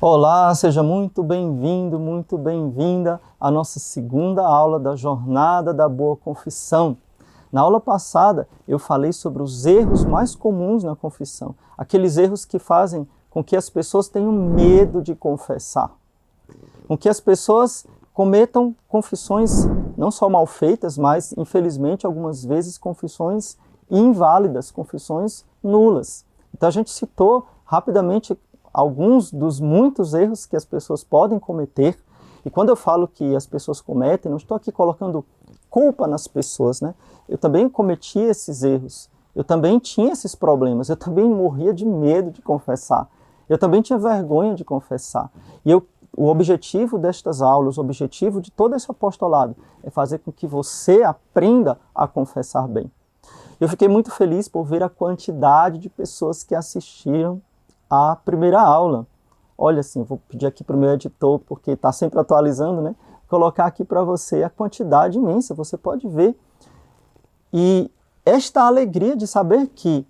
Olá, seja muito bem-vindo, muito bem-vinda à nossa segunda aula da Jornada da Boa Confissão. Na aula passada, eu falei sobre os erros mais comuns na confissão, aqueles erros que fazem com que as pessoas tenham medo de confessar, com que as pessoas cometam confissões não só mal feitas, mas, infelizmente, algumas vezes confissões inválidas, confissões nulas. Então a gente citou rapidamente alguns dos muitos erros que as pessoas podem cometer. E quando eu falo que as pessoas cometem, não estou aqui colocando culpa nas pessoas, né? Eu também cometi esses erros. Eu também tinha esses problemas. Eu também morria de medo de confessar. Eu também tinha vergonha de confessar. E o objetivo destas aulas, o objetivo de todo esse apostolado é fazer com que você aprenda a confessar bem. Eu fiquei muito feliz por ver a quantidade de pessoas que assistiram à primeira aula. Olha assim, vou pedir aqui para o meu editor, porque está sempre atualizando, né? Colocar aqui para você a quantidade imensa, você pode ver. E esta alegria de saber que,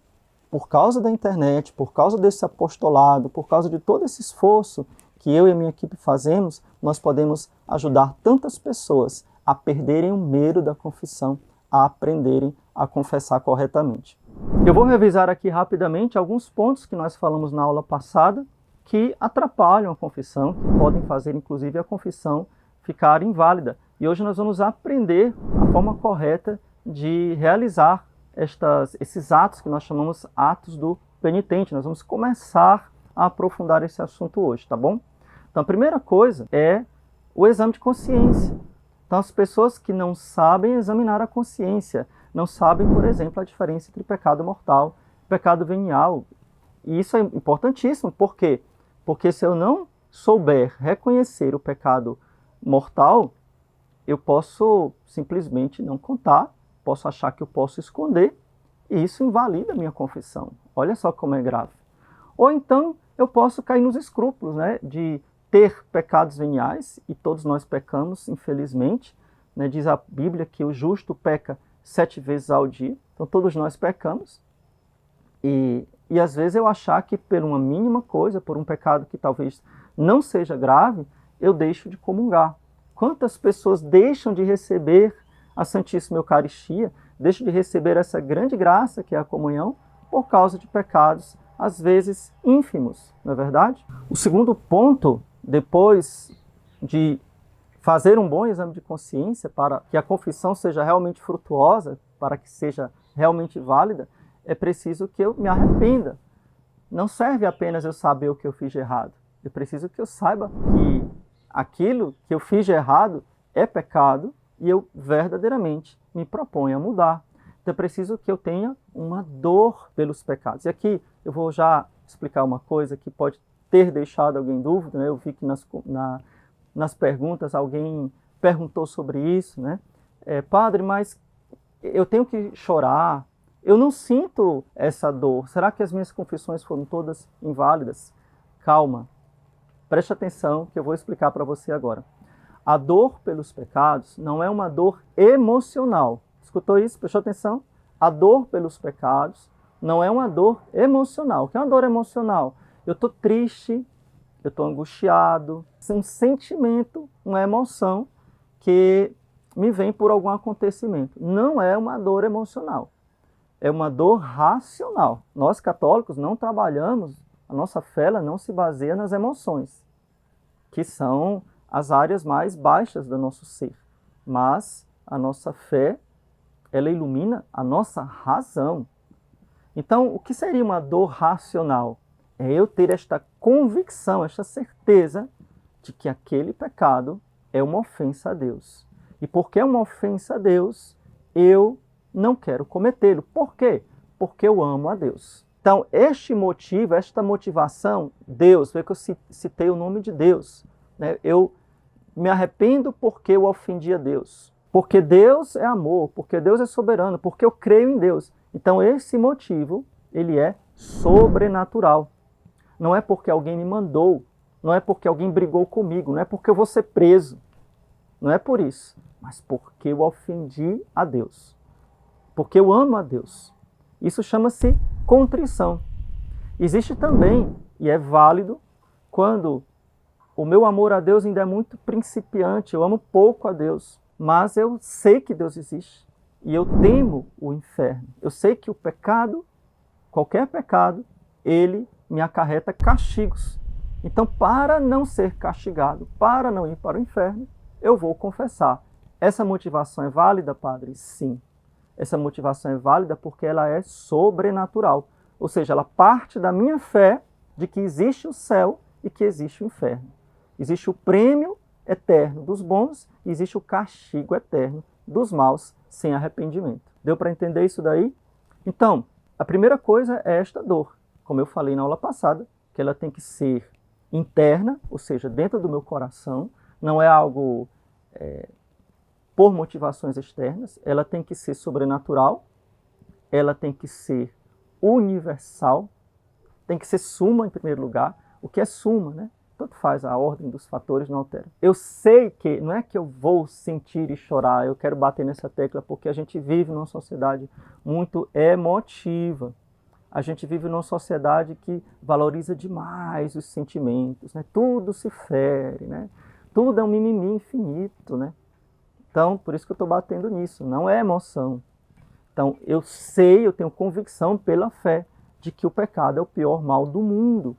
por causa da internet, por causa desse apostolado, por causa de todo esse esforço que eu e a minha equipe fazemos, nós podemos ajudar tantas pessoas a perderem o medo da confissão, a aprenderem a confessar corretamente. Eu vou revisar aqui rapidamente alguns pontos que nós falamos na aula passada que atrapalham a confissão, que podem fazer inclusive a confissão ficar inválida. E hoje nós vamos aprender a forma correta de realizar esses atos que nós chamamos atos do penitente. Nós vamos começar a aprofundar esse assunto hoje, tá bom? Então a primeira coisa é o exame de consciência. Então as pessoas que não sabem examinar a consciência, não sabem, por exemplo, a diferença entre pecado mortal e pecado venial. E isso é importantíssimo. Por quê? Porque se eu não souber reconhecer o pecado mortal, eu posso simplesmente não contar, posso achar que eu posso esconder, e isso invalida a minha confissão. Olha só como é grave. Ou então eu posso cair nos escrúpulos, né, de ter pecados veniais, e todos nós pecamos, infelizmente. Né, diz a Bíblia que o justo peca 7 vezes ao dia, então todos nós pecamos. E às vezes eu achar que por uma mínima coisa, por um pecado que talvez não seja grave, eu deixo de comungar. Quantas pessoas deixam de receber a Santíssima Eucaristia, deixam de receber essa grande graça que é a comunhão, por causa de pecados, às vezes ínfimos, não é verdade? O segundo ponto, depois de fazer um bom exame de consciência para que a confissão seja realmente frutuosa, para que seja realmente válida, é preciso que eu me arrependa. Não serve apenas eu saber o que eu fiz de errado. Eu preciso que eu saiba que aquilo que eu fiz de errado é pecado e eu verdadeiramente me proponho a mudar. Então é preciso que eu tenha uma dor pelos pecados. E aqui eu vou já explicar uma coisa que pode ter deixado alguém em dúvida, né? Eu vi que nas perguntas alguém perguntou sobre isso, né? Padre, mas eu tenho que chorar, eu não sinto essa dor, será que as minhas confissões foram todas inválidas? Calma, preste atenção que eu vou explicar para você agora. A dor pelos pecados não é uma dor emocional. Escutou isso? Prestou atenção? A dor pelos pecados não é uma dor emocional. O que é uma dor emocional? Eu estou triste, eu estou angustiado, é um sentimento, uma emoção que me vem por algum acontecimento. Não é uma dor emocional, é uma dor racional. Nós católicos não trabalhamos, a nossa fé ela não se baseia nas emoções, que são as áreas mais baixas do nosso ser. Mas a nossa fé, ela ilumina a nossa razão. Então, o que seria uma dor racional? É eu ter esta convicção, esta certeza de que aquele pecado é uma ofensa a Deus. E porque é uma ofensa a Deus, eu não quero cometê-lo. Por quê? Porque eu amo a Deus. Então, este motivo, esta motivação, Deus, vê que eu citei o nome de Deus, né? Eu me arrependo porque eu ofendi a Deus. Porque Deus é amor, porque Deus é soberano, porque eu creio em Deus. Então, esse motivo, ele é sobrenatural. Não é porque alguém me mandou, não é porque alguém brigou comigo, não é porque eu vou ser preso. Não é por isso, mas porque eu ofendi a Deus. Porque eu amo a Deus. Isso chama-se contrição. Existe também, e é válido, quando O meu amor a Deus ainda é muito principiante, eu amo pouco a Deus, mas eu sei que Deus existe e eu temo o inferno. Eu sei que o pecado, qualquer pecado, ele me acarreta castigos. Então, para não ser castigado, para não ir para o inferno, eu vou confessar. Essa motivação é válida, padre? Sim. Essa motivação é válida porque ela é sobrenatural. Ou seja, ela parte da minha fé de que existe o céu e que existe o inferno. Existe o prêmio eterno dos bons e existe o castigo eterno dos maus sem arrependimento. Deu para entender isso daí? Então, a primeira coisa é esta dor. Como eu falei na aula passada, que ela tem que ser interna, ou seja, dentro do meu coração, não é algo por motivações externas, ela tem que ser sobrenatural, ela tem que ser universal, tem que ser suma em primeiro lugar. O que é suma, né? Tanto faz, a ordem dos fatores não altera. Eu sei que, não é que eu vou sentir e chorar, eu quero bater nessa tecla porque a gente vive numa sociedade muito emotiva. A gente vive numa sociedade que valoriza demais os sentimentos, né? Tudo se fere, né? Tudo é um mimimi infinito, né? Então, por isso que eu estou batendo nisso, não é emoção. Então, eu sei, eu tenho convicção pela fé de que o pecado é o pior mal do mundo.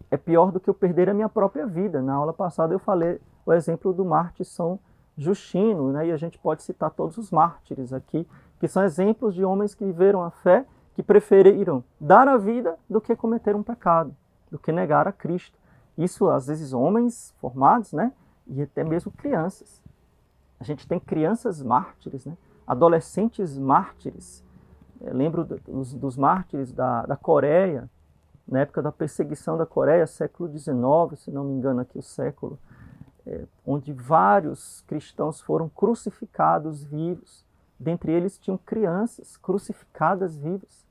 É pior do que eu perder a minha própria vida. Na aula passada eu falei o exemplo do mártir São Justino, né? E a gente pode citar todos os mártires aqui, que são exemplos de homens que viveram a fé, que preferiram dar a vida do que cometer um pecado, do que negar a Cristo. Isso, às vezes, homens formados, né? E até mesmo crianças. A gente tem crianças mártires, né? Adolescentes mártires. Eu lembro dos mártires da Coreia, na época da perseguição da Coreia, século XIX, se não me engano aqui o século, onde vários cristãos foram crucificados vivos. Dentre eles tinham crianças crucificadas vivas.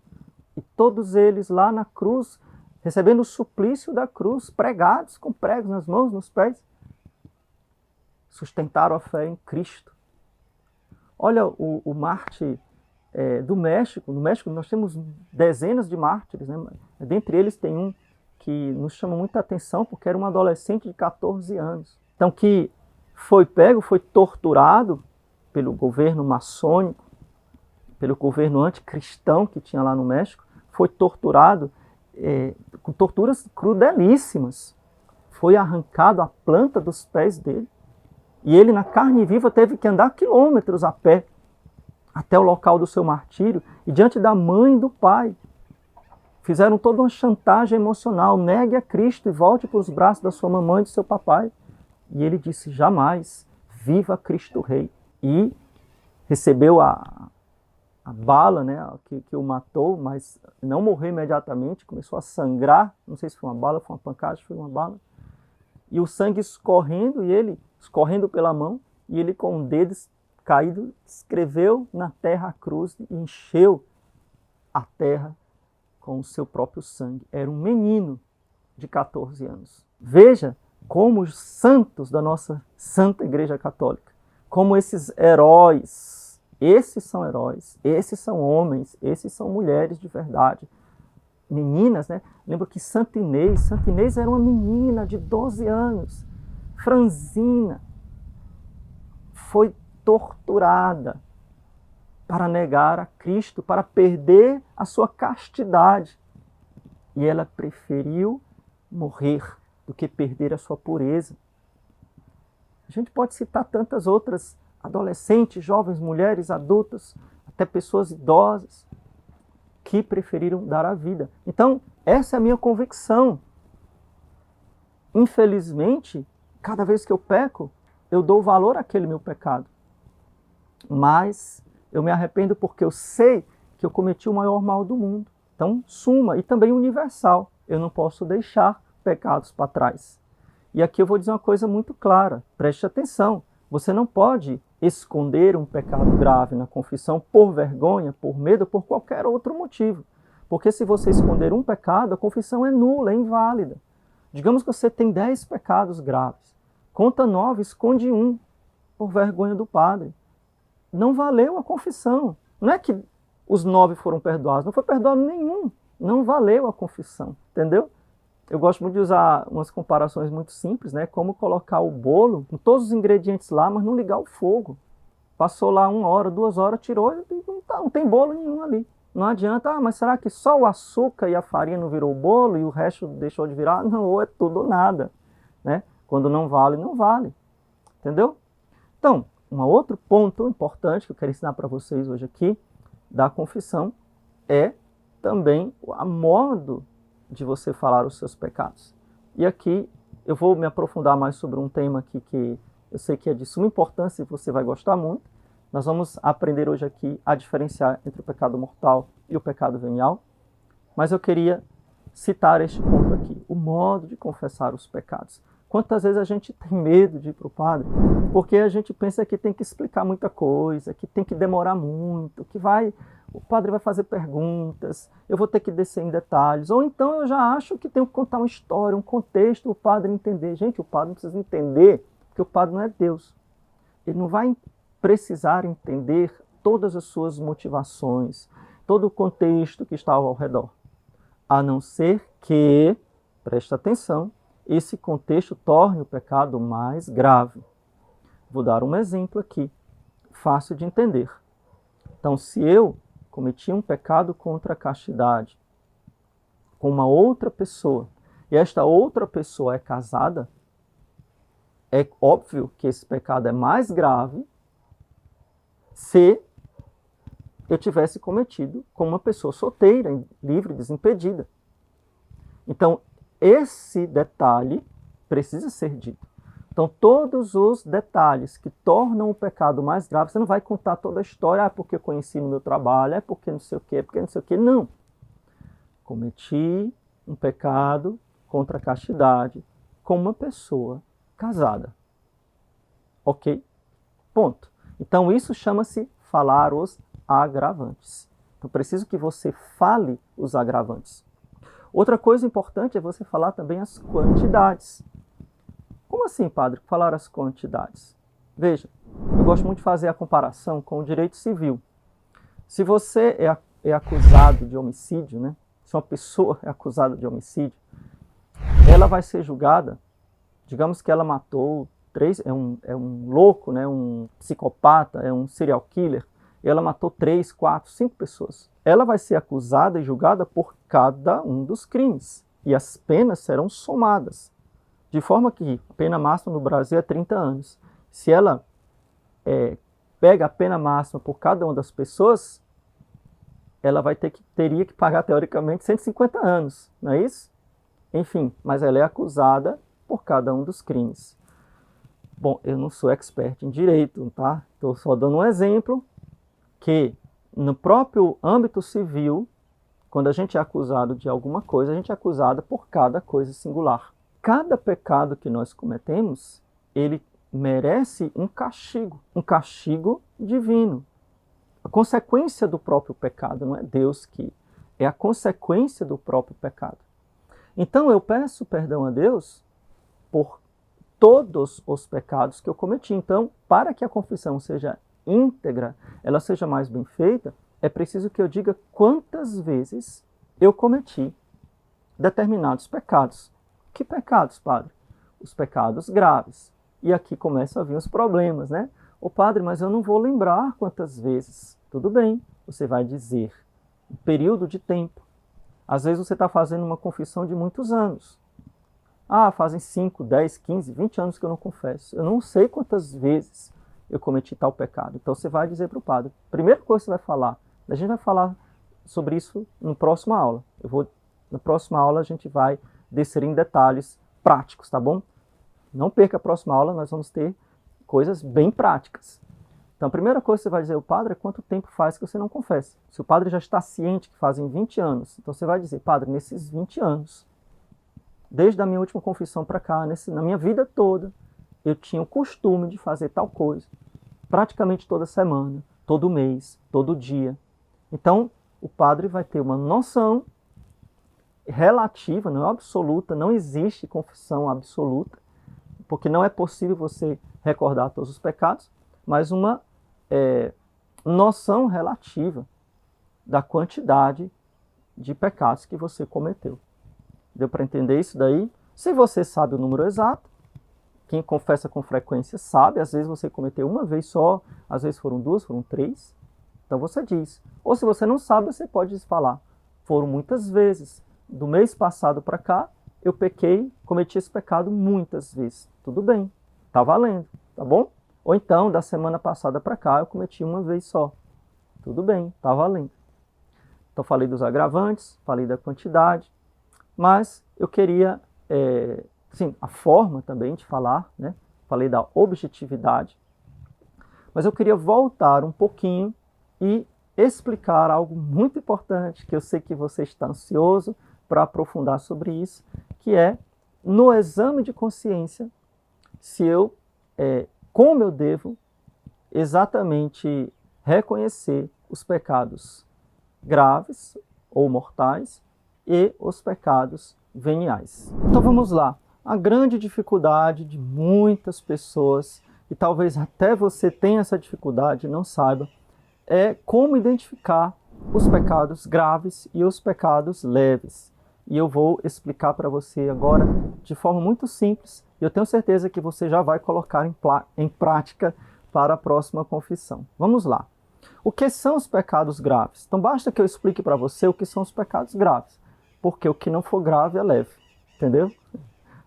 E todos eles lá na cruz, recebendo o suplício da cruz, pregados com pregos nas mãos, nos pés, sustentaram a fé em Cristo. Olha o mártir do México. No México nós temos dezenas de mártires, né? Dentre eles tem um que nos chama muita atenção porque era um adolescente de 14 anos. Então, que foi pego, foi torturado pelo governo maçônico, pelo governo anticristão que tinha lá no México, foi torturado com torturas crudelíssimas. Foi arrancado a planta dos pés dele. E ele, na carne viva, teve que andar quilômetros a pé até o local do seu martírio e diante da mãe e do pai. Fizeram toda uma chantagem emocional. Negue a Cristo e volte para os braços da sua mamãe e do seu papai. E ele disse, jamais, viva Cristo Rei. E recebeu a bala, né, que o matou, mas não morreu imediatamente, começou a sangrar. Não sei se foi uma bala, foi uma pancada, acho que foi uma bala. E o sangue escorrendo, e ele escorrendo pela mão, e ele com o dedo caído escreveu na terra a cruz e encheu a terra com o seu próprio sangue. Era um menino de 14 anos. Veja como os santos da nossa Santa Igreja Católica, como esses heróis, esses são heróis, esses são homens, esses são mulheres de verdade. Meninas, né? Lembro que Santa Inês era uma menina de 12 anos, franzina, foi torturada para negar a Cristo, para perder a sua castidade. E ela preferiu morrer do que perder a sua pureza. A gente pode citar tantas outras adolescentes, jovens, mulheres, adultas, até pessoas idosas, que preferiram dar a vida. Então, essa é a minha convicção. Infelizmente, cada vez que eu peco, eu dou valor àquele meu pecado. Mas eu me arrependo porque eu sei que eu cometi o maior mal do mundo. Então, suma e também universal. Eu não posso deixar pecados para trás. E aqui eu vou dizer uma coisa muito clara. Preste atenção. Você não pode esconder um pecado grave na confissão por vergonha, por medo, por qualquer outro motivo. Porque se você esconder um pecado, a confissão é nula, é inválida. Digamos que você tem 10 pecados graves. Conta 9, esconde um, por vergonha do padre. Não valeu a confissão. Não é que os 9 foram perdoados, não foi perdoado nenhum. Não valeu a confissão, entendeu? Eu gosto muito de usar umas comparações muito simples, né? Como colocar o bolo com todos os ingredientes lá, mas não ligar o fogo. Passou lá 1 hora, 2 horas, tirou e não tem bolo nenhum ali. Não adianta, mas será que só o açúcar e a farinha não virou bolo e o resto deixou de virar? Não, ou é tudo ou nada, né? Quando não vale, não vale. Entendeu? Então, um outro ponto importante que eu quero ensinar para vocês hoje aqui, da confissão, é também a modo de você falar os seus pecados. E aqui eu vou me aprofundar mais sobre um tema aqui que eu sei que é de suma importância e você vai gostar muito. Nós vamos aprender hoje aqui a diferenciar entre o pecado mortal e o pecado venial. Mas eu queria citar este ponto aqui, o modo de confessar os pecados. Quantas vezes a gente tem medo de ir para o padre, porque a gente pensa que tem que explicar muita coisa, que tem que demorar muito, que o padre vai fazer perguntas, eu vou ter que descer em detalhes, ou então eu já acho que tenho que contar uma história, um contexto, o padre entender. Gente, o padre não precisa entender, porque o padre não é Deus. Ele não vai precisar entender todas as suas motivações, todo o contexto que está ao redor, a não ser que, preste atenção, esse contexto torne o pecado mais grave. Vou dar um exemplo aqui, fácil de entender. Então, se eu cometi um pecado contra a castidade com uma outra pessoa, e esta outra pessoa é casada, é óbvio que esse pecado é mais grave se eu tivesse cometido com uma pessoa solteira, livre, desimpedida. Então, esse detalhe precisa ser dito. Então, todos os detalhes que tornam o pecado mais grave, você não vai contar toda a história, porque eu conheci no meu trabalho, é porque não sei o quê, porque não sei o quê. Não. Cometi um pecado contra a castidade com uma pessoa casada. Ok? Ponto. Então, isso chama-se falar os agravantes. Então, preciso que você fale os agravantes. Outra coisa importante é você falar também as quantidades. Como assim, padre, falar as quantidades? Veja, eu gosto muito de fazer a comparação com o direito civil. Se você é acusado de homicídio, né? Se uma pessoa é acusada de homicídio, ela vai ser julgada, digamos que ela matou é um louco, né? Um psicopata, é um serial killer, ela matou 3, 4, 5 pessoas. Ela vai ser acusada e julgada por cada um dos crimes. E as penas serão somadas. De forma que a pena máxima no Brasil é 30 anos. Se ela pega a pena máxima por cada uma das pessoas, ela teria que pagar, teoricamente, 150 anos. Não é isso? Enfim, mas ela é acusada por cada um dos crimes. Bom, eu não sou expert em direito, tá? Estou só dando um exemplo que no próprio âmbito civil, quando a gente é acusado de alguma coisa, a gente é acusado por cada coisa singular. Cada pecado que nós cometemos, ele merece um castigo divino. A consequência do próprio pecado, não é Deus que é a consequência do próprio pecado. Então eu peço perdão a Deus por todos os pecados que eu cometi. Então, para que a confissão seja íntegra, ela seja mais bem feita, é preciso que eu diga quantas vezes eu cometi determinados pecados. Que pecados, padre? Os pecados graves. E aqui começam a vir os problemas, né? Ô padre, mas eu não vou lembrar quantas vezes. Tudo bem, você vai dizer um período de tempo. Às vezes você está fazendo uma confissão de muitos anos. Ah, fazem 5, 10, 15, 20 anos que eu não confesso. Eu não sei quantas vezes eu cometi tal pecado. Então você vai dizer para o padre. Primeira coisa que você vai falar, a gente vai falar sobre isso na próxima aula. Na próxima aula a gente vai descer em detalhes práticos, tá bom? Não perca a próxima aula, nós vamos ter coisas bem práticas. Então a primeira coisa que você vai dizer ao padre é quanto tempo faz que você não confessa. Se o padre já está ciente que fazem 20 anos, então você vai dizer, padre, nesses 20 anos, desde a minha última confissão para cá, na minha vida toda, eu tinha o costume de fazer tal coisa, praticamente toda semana, todo mês, todo dia. Então, o padre vai ter uma noção relativa, não é absoluta, não existe confissão absoluta, porque não é possível você recordar todos os pecados, mas uma noção relativa da quantidade de pecados que você cometeu. Deu para entender isso daí? Se você sabe o número exato, quem confessa com frequência sabe, às vezes você cometeu uma vez só, às vezes foram duas, foram três, então você diz. Ou se você não sabe, você pode falar, foram muitas vezes. Do mês passado para cá, eu pequei, cometi esse pecado muitas vezes. Tudo bem, tá valendo, tá bom? Ou então, da semana passada para cá, eu cometi uma vez só. Tudo bem, tá valendo. Então, falei dos agravantes, falei da quantidade, mas eu queria, sim, a forma também de falar, né? Falei da objetividade, mas eu queria voltar um pouquinho e explicar algo muito importante, que eu sei que você está ansioso para aprofundar sobre isso, que é, no exame de consciência, se eu, como eu devo exatamente reconhecer os pecados graves ou mortais e os pecados veniais. Então vamos lá. A grande dificuldade de muitas pessoas, e talvez até você tenha essa dificuldade e não saiba, é como identificar os pecados graves e os pecados leves. E eu vou explicar para você agora de forma muito simples, e eu tenho certeza que você já vai colocar em prática para a próxima confissão. Vamos lá. O que são os pecados graves? Então basta que eu explique para você o que são os pecados graves, porque o que não for grave é leve, entendeu?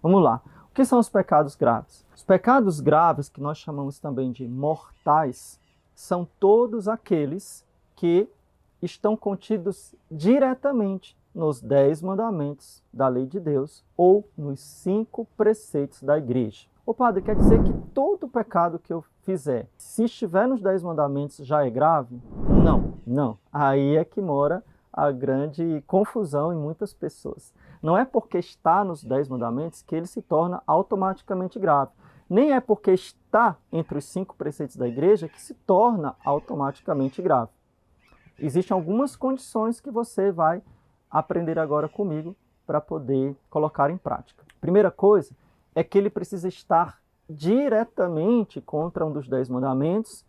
Vamos lá. O que são os pecados graves? Os pecados graves, que nós chamamos também de mortais, são todos aqueles que estão contidos diretamente nos 10 mandamentos da lei de Deus ou nos 5 preceitos da igreja. Ô padre, quer dizer que todo pecado que eu fizer, se estiver nos 10 mandamentos, já é grave? Não, não. Aí é que mora a grande confusão em muitas pessoas. Não é porque está nos 10 mandamentos que ele se torna automaticamente grave. Nem é porque está entre os 5 preceitos da igreja que se torna automaticamente grave. Existem algumas condições que você vai aprender agora comigo para poder colocar em prática. Primeira coisa é que ele precisa estar diretamente contra um dos 10 mandamentos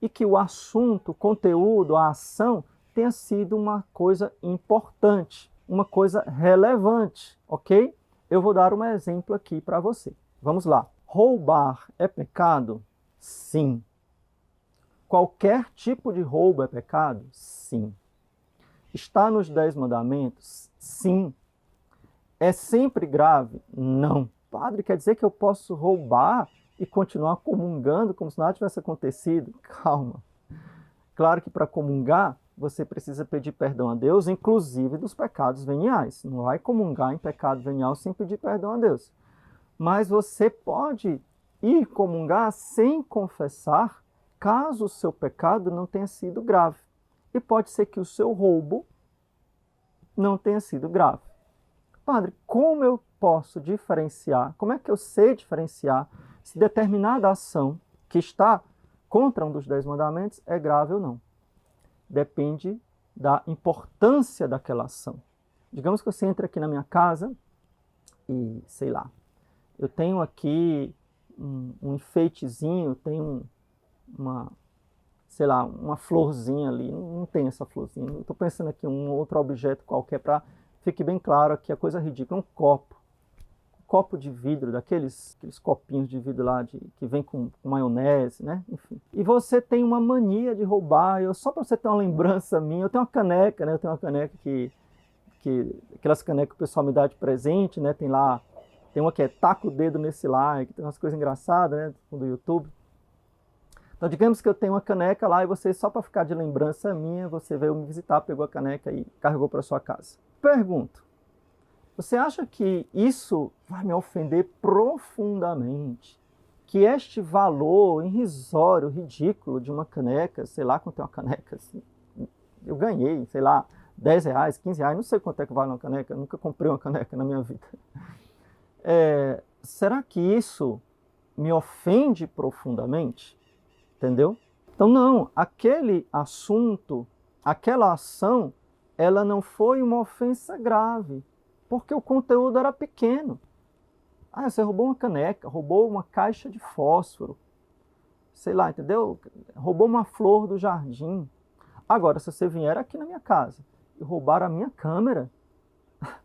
e que o assunto, o conteúdo, a ação tenha sido uma coisa importante, uma coisa relevante, ok? Eu vou dar um exemplo aqui para você. Vamos lá. Roubar é pecado? Sim. Qualquer tipo de roubo é pecado? Sim. Está nos 10 mandamentos? Sim. É sempre grave? Não. Padre, quer dizer que eu posso roubar e continuar comungando como se nada tivesse acontecido? Calma. Claro que para comungar, você precisa pedir perdão a Deus, inclusive dos pecados veniais. Não vai comungar em pecado venial sem pedir perdão a Deus. Mas você pode ir comungar sem confessar, caso o seu pecado não tenha sido grave. E pode ser que o seu roubo não tenha sido grave. Padre, como eu posso diferenciar, como é que eu sei diferenciar se determinada ação que está contra um dos 10 mandamentos é grave ou não? Depende da importância daquela ação. Digamos que você entra aqui na minha casa e, sei lá, eu tenho aqui um enfeitezinho, tenho sei lá, uma florzinha ali, não tem essa florzinha, eu estou pensando aqui em um outro objeto qualquer para fique bem claro aqui a coisa ridícula, um copo de vidro, aqueles copinhos de vidro lá que vem com maionese, né? Enfim. E você tem uma mania de roubar, só para você ter uma lembrança minha, eu tenho uma caneca, né? Eu tenho uma caneca aquelas canecas que o pessoal me dá de presente, né? Tem uma que é taca o dedo nesse like, tem umas coisas engraçadas, né? Do YouTube. Então, digamos que eu tenho uma caneca lá e você, só para ficar de lembrança minha, você veio me visitar, pegou a caneca e carregou para sua casa. Pergunto, você acha que isso vai me ofender profundamente? Que este valor irrisório, ridículo de uma caneca, sei lá quanto é uma caneca, assim, eu ganhei, sei lá, 10 reais, 15 reais, não sei quanto é que vale uma caneca, eu nunca comprei uma caneca na minha vida. Será que isso me ofende profundamente? Entendeu? Então não, aquele assunto, aquela ação, ela não foi uma ofensa grave, porque o conteúdo era pequeno. Ah, você roubou uma caneca, roubou uma caixa de fósforo, sei lá, entendeu? Roubou uma flor do jardim. Agora, se você vier aqui na minha casa e roubar a minha câmera,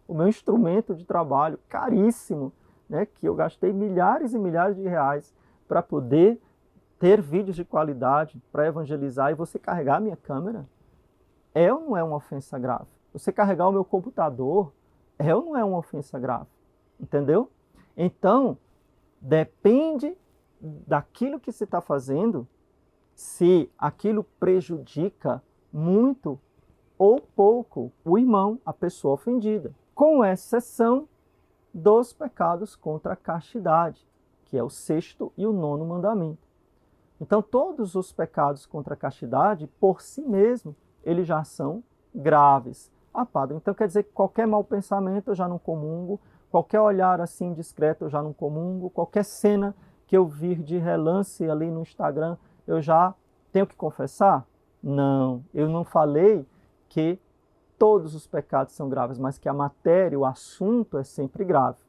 o meu instrumento de trabalho caríssimo, né, que eu gastei milhares e milhares de reais para poder ter vídeos de qualidade, para evangelizar, e você carregar a minha câmera, é ou não é uma ofensa grave? Você carregar o meu computador, é ou não é uma ofensa grave? Entendeu? Então, depende daquilo que você está fazendo, se aquilo prejudica muito ou pouco o irmão, a pessoa ofendida, com exceção dos pecados contra a castidade, que é o 6º e o 9º mandamento. Então, todos os pecados contra a castidade, por si mesmo, eles já são graves. Ah, padre, então quer dizer que qualquer mau pensamento eu já não comungo, qualquer olhar assim indiscreto eu já não comungo, qualquer cena que eu vir de relance ali no Instagram eu já tenho que confessar? Não, eu não falei que todos os pecados são graves, mas que a matéria, o assunto é sempre grave.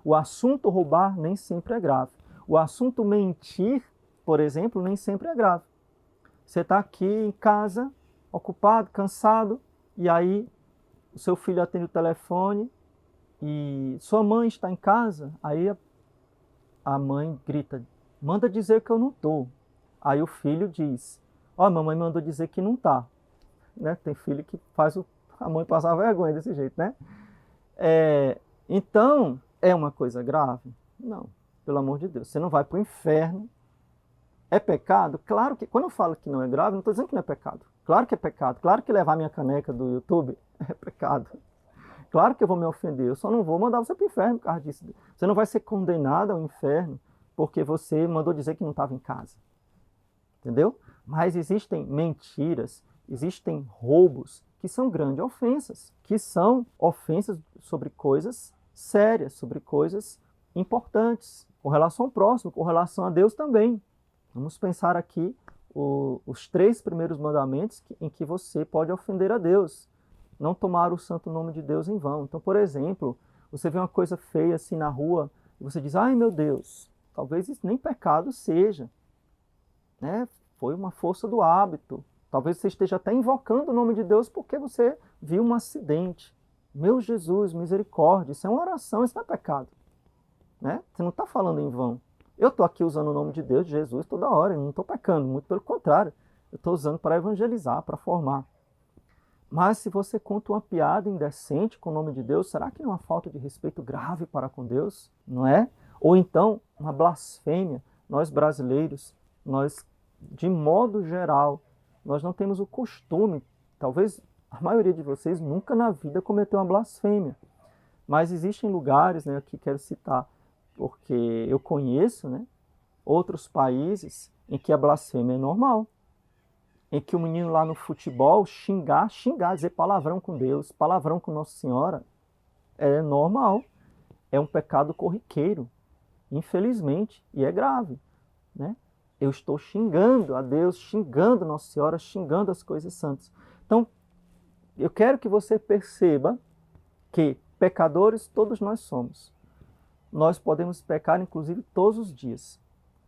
O assunto roubar nem sempre é grave. O assunto mentir, por exemplo, nem sempre é grave. Você está aqui em casa, ocupado, cansado, e aí o seu filho atende o telefone e sua mãe está em casa, aí a mãe grita, manda dizer que eu não estou. Aí o filho diz, ó, a mamãe mandou dizer que não está. Né? Tem filho que faz a mãe passar vergonha desse jeito, né? Então, é uma coisa grave? Não, pelo amor de Deus. Você não vai para o inferno. É pecado? Claro que, quando eu falo que não é grave, não estou dizendo que não é pecado. Claro que é pecado. Claro que levar minha caneca do YouTube é pecado. Claro que eu vou me ofender. Eu só não vou mandar você para o inferno por causa disso. Você não vai ser condenado ao inferno porque você mandou dizer que não estava em casa. Entendeu? Mas existem mentiras, existem roubos que são grandes ofensas, que são ofensas sobre coisas sérias, sobre coisas importantes, com relação ao próximo, com relação a Deus também. Vamos pensar aqui os 3 primeiros mandamentos em que você pode ofender a Deus. Não tomar o santo nome de Deus em vão. Então, por exemplo, você vê uma coisa feia assim na rua e você diz, ai meu Deus, talvez isso nem pecado seja. Né? Foi uma força do hábito. Talvez você esteja até invocando o nome de Deus porque você viu um acidente. Meu Jesus, misericórdia, isso é uma oração, isso não é pecado. Né? Você não está falando em vão. Eu estou aqui usando o nome de Deus, de Jesus, toda hora, eu não estou pecando, muito pelo contrário. Eu estou usando para evangelizar, para formar. Mas se você conta uma piada indecente com o nome de Deus, será que não é uma falta de respeito grave para com Deus? Não é? Ou então, uma blasfêmia. Nós brasileiros, nós, de modo geral, nós não temos o costume, talvez a maioria de vocês nunca na vida cometeu uma blasfêmia. Mas existem lugares, né, aqui quero citar, porque eu conheço, né, outros países em que a blasfêmia é normal. Em que o menino lá no futebol xingar, dizer palavrão com Deus, palavrão com Nossa Senhora, é normal. É um pecado corriqueiro, infelizmente, e é grave. Né? Eu estou xingando a Deus, xingando Nossa Senhora, xingando as coisas santas. Então, eu quero que você perceba que pecadores todos nós somos. Nós podemos pecar, inclusive, todos os dias.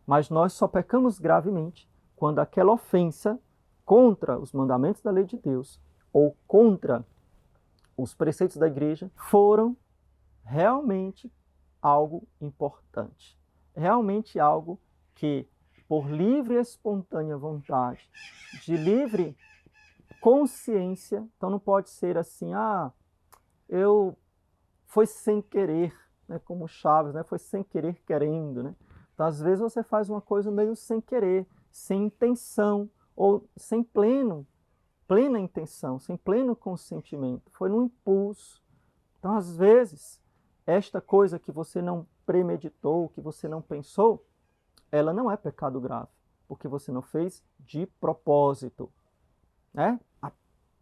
Mas nós só pecamos gravemente quando aquela ofensa contra os mandamentos da lei de Deus ou contra os preceitos da igreja foram realmente algo importante. Realmente algo que, por livre e espontânea vontade, de livre consciência, então não pode ser assim, foi sem querer, né, como Chaves, né, foi sem querer querendo. Né? Então, às vezes você faz uma coisa meio sem querer, sem intenção, ou sem plena intenção, sem pleno consentimento. Foi num impulso. Então, às vezes, esta coisa que você não premeditou, que você não pensou, ela não é pecado grave, porque você não fez de propósito. Né?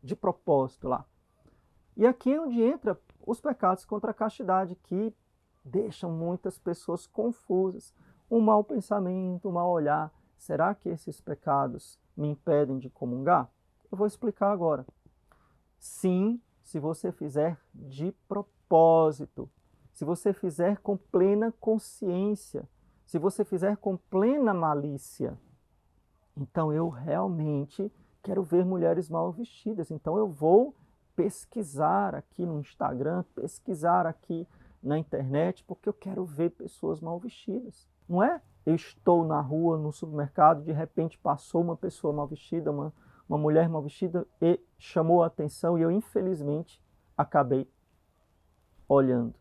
De propósito lá. E aqui é onde entra os pecados contra a castidade, que deixam muitas pessoas confusas. Um mau pensamento, um mau olhar. Será que esses pecados me impedem de comungar? Eu vou explicar agora. Sim, se você fizer de propósito, se você fizer com plena consciência, se você fizer com plena malícia, então eu realmente quero ver mulheres mal vestidas, então eu vou pesquisar aqui no Instagram, pesquisar aqui na internet, porque eu quero ver pessoas mal vestidas. Não é? Eu estou na rua, no supermercado, de repente passou uma pessoa mal vestida, uma mulher mal vestida e chamou a atenção e eu, infelizmente, acabei olhando.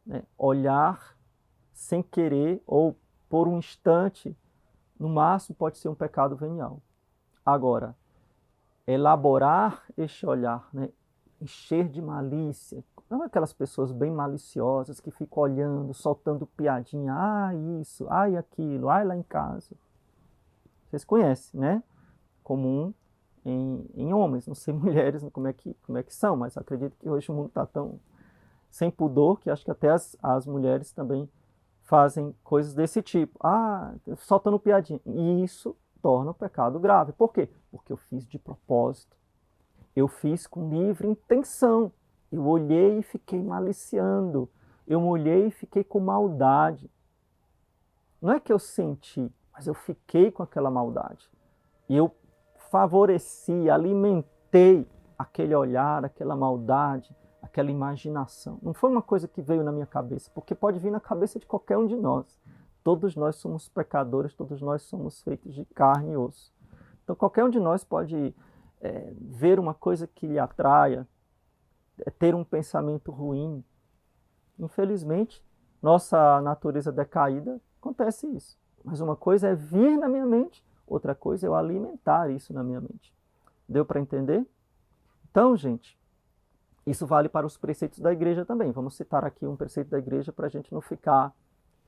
Né? Olhar sem querer ou por um instante, no máximo, pode ser um pecado venial. Agora, elaborar este olhar, né? Encher de malícia, não aquelas pessoas bem maliciosas que ficam olhando, soltando piadinha, isso, aquilo, lá em casa. Vocês conhecem, né? Comum em homens, não sei mulheres como é que são, mas acredito que hoje o mundo está tão sem pudor que acho que até as mulheres também fazem coisas desse tipo. Soltando piadinha. E isso torna o pecado grave. Por quê? Porque eu fiz de propósito. Eu fiz com livre intenção. Eu olhei e fiquei maliciando. Eu olhei e fiquei com maldade. Não é que eu senti, mas eu fiquei com aquela maldade. E eu favoreci, alimentei aquele olhar, aquela maldade, aquela imaginação. Não foi uma coisa que veio na minha cabeça, porque pode vir na cabeça de qualquer um de nós. Todos nós somos pecadores, todos nós somos feitos de carne e osso. Então qualquer um de nós pode ver uma coisa que lhe atraia, ter um pensamento ruim. Infelizmente, nossa natureza decaída, acontece isso. Mas uma coisa é vir na minha mente, outra coisa é eu alimentar isso na minha mente. Deu para entender? Então, gente, isso vale para os preceitos da igreja também. Vamos citar aqui um preceito da igreja para a gente não ficar...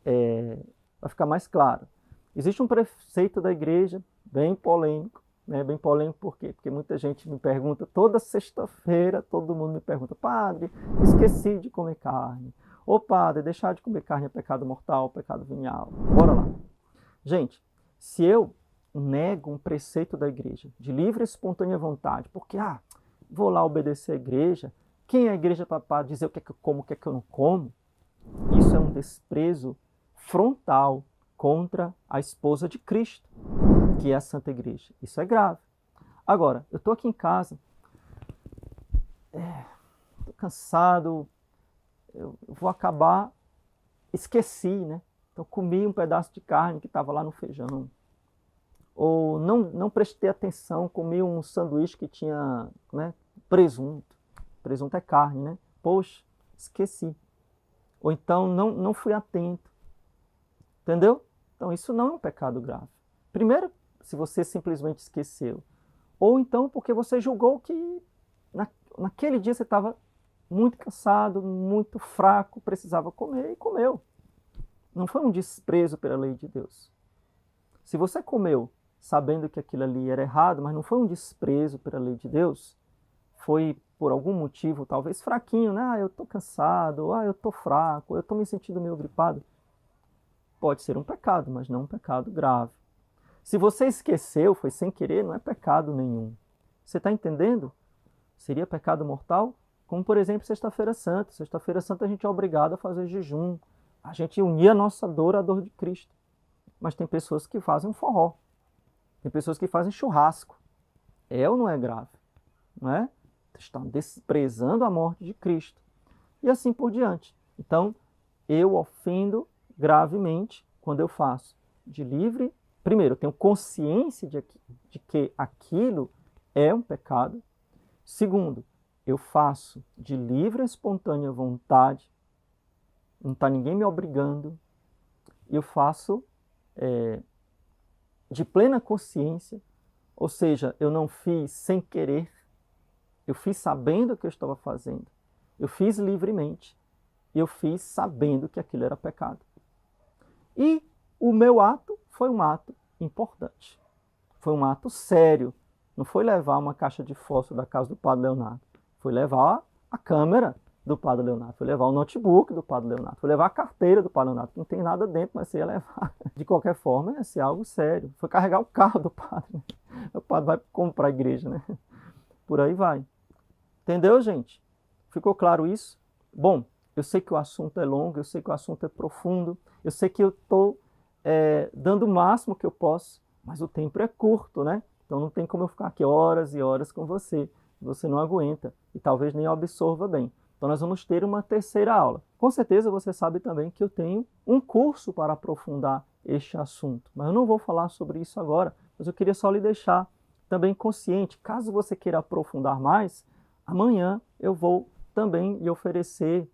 vai ficar mais claro. Existe um preceito da igreja bem polêmico, né? Bem polêmico por quê? Porque muita gente me pergunta, toda sexta-feira todo mundo me pergunta, padre, esqueci de comer carne. Ô padre, deixar de comer carne é pecado mortal, pecado venial. Bora lá. Gente, se eu nego um preceito da igreja, de livre e espontânea vontade, porque, vou lá obedecer a igreja, quem é a igreja para dizer o que é que eu como, o que é que eu não como? Isso é um desprezo frontal contra a esposa de Cristo, que é a Santa Igreja. Isso é grave. Agora, eu estou aqui em casa, estou cansado, eu vou acabar, esqueci, né? Então comi um pedaço de carne que estava lá no feijão. Ou não prestei atenção, comi um sanduíche que tinha, né, presunto. Presunto é carne, né? Poxa, esqueci. Ou então não fui atento. Entendeu? Então isso não é um pecado grave. Primeiro, se você simplesmente esqueceu. Ou então porque você julgou que naquele dia você estava muito cansado, muito fraco, precisava comer e comeu. Não foi um desprezo pela lei de Deus. Se você comeu sabendo que aquilo ali era errado, mas não foi um desprezo pela lei de Deus, foi por algum motivo, talvez fraquinho, né? Eu estou cansado, eu estou fraco, eu estou me sentindo meio gripado. Pode ser um pecado, mas não um pecado grave. Se você esqueceu, foi sem querer, não é pecado nenhum. Você está entendendo? Seria pecado mortal? Como, por exemplo, Sexta-feira Santa. Sexta-feira Santa a gente é obrigado a fazer jejum. A gente unir a nossa dor à dor de Cristo. Mas tem pessoas que fazem um forró. Tem pessoas que fazem churrasco. É ou não é grave? Não é? Estão desprezando a morte de Cristo. E assim por diante. Então, eu ofendo gravemente quando eu faço de livre... Primeiro, eu tenho consciência de que aquilo é um pecado. Segundo, eu faço de livre e espontânea vontade. Não está ninguém me obrigando. Eu faço de plena consciência. Ou seja, eu não fiz sem querer. Eu fiz sabendo o que eu estava fazendo. Eu fiz livremente. Eu fiz sabendo que aquilo era pecado. E o meu ato foi um ato importante. Foi um ato sério. Não foi levar uma caixa de fósforo da casa do Padre Leonardo. Foi levar a câmera do Padre Leonardo. Foi levar o notebook do Padre Leonardo. Foi levar a carteira do Padre Leonardo. Não tem nada dentro, mas você ia levar. De qualquer forma, ia ser algo sério. Foi carregar o carro do Padre. O Padre vai comprar a igreja, né? Por aí vai. Entendeu, gente? Ficou claro isso? Bom, eu sei que o assunto é longo, eu sei que o assunto é profundo, eu sei que eu estou dando o máximo que eu posso, mas o tempo é curto, né? Então não tem como eu ficar aqui horas e horas com você. você não aguenta e talvez nem absorva bem. Então nós vamos ter uma terceira aula. Com certeza você sabe também que eu tenho um curso para aprofundar este assunto, mas eu não vou falar sobre isso agora, mas eu queria só lhe deixar também consciente, caso você queira aprofundar mais, amanhã eu vou também lhe oferecer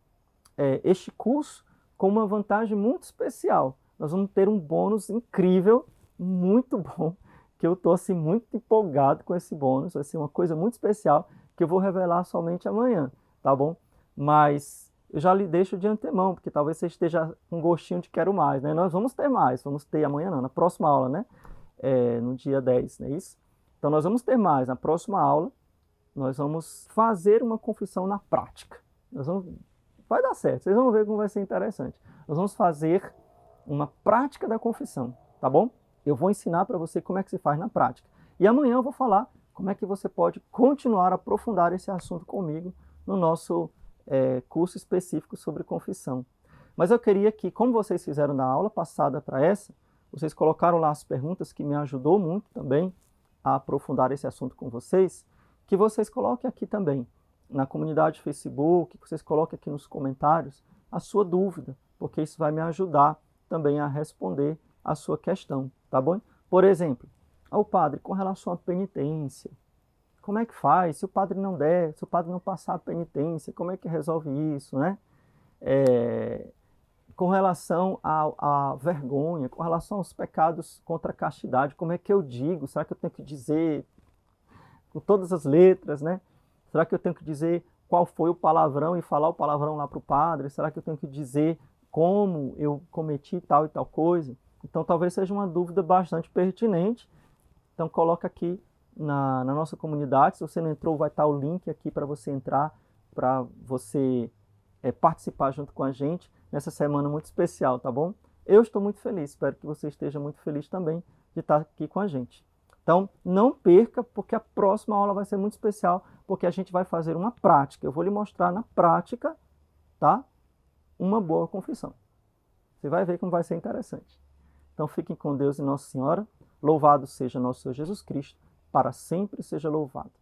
este curso com uma vantagem muito especial. Nós vamos ter um bônus incrível, muito bom, que eu estou assim, muito empolgado com esse bônus, vai ser uma coisa muito especial que eu vou revelar somente amanhã, tá bom? Mas eu já lhe deixo de antemão, porque talvez você esteja com gostinho de quero mais, né? Nós vamos ter mais, vamos ter amanhã não, na próxima aula, né? No dia 10, não é isso? Então nós vamos ter mais, na próxima aula, nós vamos fazer uma confissão na prática. Vai dar certo, vocês vão ver como vai ser interessante. Nós vamos fazer uma prática da confissão, tá bom? Eu vou ensinar para você como é que se faz na prática. E amanhã eu vou falar como é que você pode continuar a aprofundar esse assunto comigo no nosso curso específico sobre confissão. Mas eu queria que, como vocês fizeram na aula passada para essa, vocês colocaram lá as perguntas que me ajudou muito também a aprofundar esse assunto com vocês, que vocês coloquem aqui também, na comunidade Facebook, que vocês coloquem aqui nos comentários a sua dúvida, porque isso vai me ajudar também a responder a sua questão, tá bom? Por exemplo, ao padre, com relação à penitência, como é que faz? Se o padre não der, se o padre não passar a penitência, como é que resolve isso, né? Com relação à vergonha, com relação aos pecados contra a castidade, como é que eu digo? Será que eu tenho que dizer com todas as letras, né? Será que eu tenho que dizer qual foi o palavrão e falar o palavrão lá para o padre? Será que eu tenho que dizer como eu cometi tal e tal coisa? Então talvez seja uma dúvida bastante pertinente. Então coloca aqui na nossa comunidade. Se você não entrou, vai estar o link aqui para você entrar, para você participar junto com a gente nessa semana muito especial, tá bom? Eu estou muito feliz, espero que você esteja muito feliz também de estar aqui com a gente. Então, não perca, porque a próxima aula vai ser muito especial, porque a gente vai fazer uma prática. Eu vou lhe mostrar na prática, tá? Uma boa confissão. Você vai ver como vai ser interessante. Então, fiquem com Deus e Nossa Senhora. Louvado seja nosso Senhor Jesus Cristo, para sempre seja louvado.